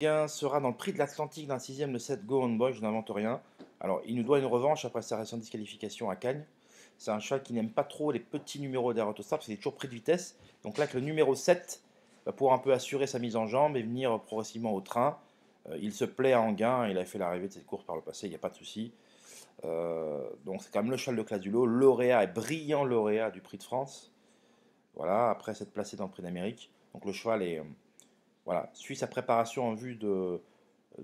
Gain sera dans le prix de l'Atlantique d'un sixième de 7 Go on Boy, je n'invente rien. Alors, il nous doit une revanche après sa récente disqualification à Cagnes. C'est un cheval qui n'aime pas trop les petits numéros derrière Autostart parce qu'il est toujours pris de vitesse. Donc là, avec le numéro 7, va pouvoir un peu assurer sa mise en jambe et venir progressivement au train. Il se plaît à Anguin, il a fait l'arrivée de cette course par le passé, il n'y a pas de souci. Donc c'est quand même le cheval de classe du lot, lauréat et brillant lauréat du prix de France. Voilà, après s'être placé dans le prix d'Amérique. Donc le cheval est, voilà, suit sa préparation en vue de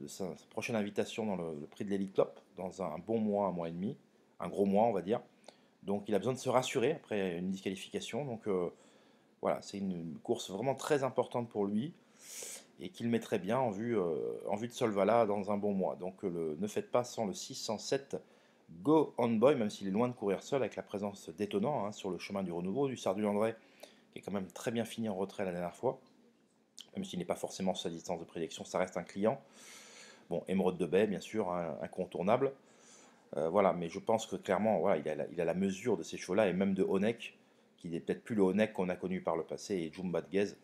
sa prochaine invitation dans le prix de l'Elite Club, dans un bon mois, un mois et demi, un gros mois on va dire. Donc il a besoin de se rassurer après une disqualification. Donc voilà, c'est une course vraiment très importante pour lui et qu'il mettrait bien en vue de Solvala dans un bon mois. Donc ne faites pas sans le 607 Go On Boy, même s'il est loin de courir seul avec la présence d'étonnant sur le chemin du renouveau du Sardu André, qui est quand même très bien fini en retrait la dernière fois. Même s'il n'est pas forcément sa distance de prédilection, ça reste un client. Bon, Émeraude de Baie, bien sûr, incontournable. Voilà, mais je pense que clairement, voilà, il a la mesure de ces chevaux-là, et même de Honeck, qui n'est peut-être plus le Honeck qu'on a connu par le passé, et Jumba de Guez,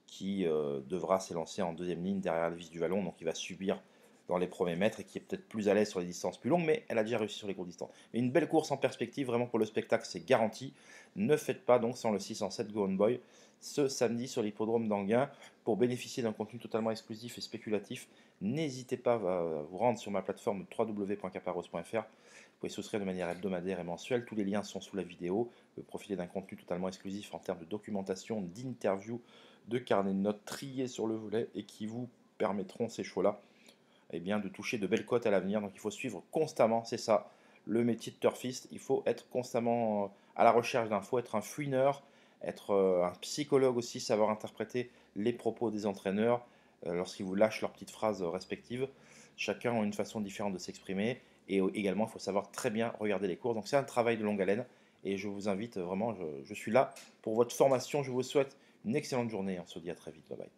qui devra s'élancer en deuxième ligne derrière le vis du vallon, donc il va subir dans les premiers mètres, et qui est peut-être plus à l'aise sur les distances plus longues, mais elle a déjà réussi sur les courtes distances. Mais une belle course en perspective, vraiment pour le spectacle, c'est garanti. Ne faites pas donc sans le 607 Go On Boy ce samedi sur l'hippodrome d'Anguin. Pour bénéficier d'un contenu totalement exclusif et spéculatif, n'hésitez pas à vous rendre sur ma plateforme www.caparos.fr. Vous pouvez souscrire de manière hebdomadaire et mensuelle. Tous les liens sont sous la vidéo. Vous pouvez profiter d'un contenu totalement exclusif en termes de documentation, d'interviews, de carnets de notes triés sur le volet et qui vous permettront, ces chevaux-là, eh bien, de toucher de belles cotes à l'avenir. Donc il faut suivre constamment, c'est ça, le métier de turfiste. Il faut être constamment à la recherche d'infos, être un fouineur, être un psychologue aussi, savoir interpréter les propos des entraîneurs lorsqu'ils vous lâchent leurs petites phrases respectives. Chacun a une façon différente de s'exprimer et également il faut savoir très bien regarder les cours. Donc c'est un travail de longue haleine et je vous invite vraiment, je suis là pour votre formation. Je vous souhaite une excellente journée. On se dit à très vite. Bye bye.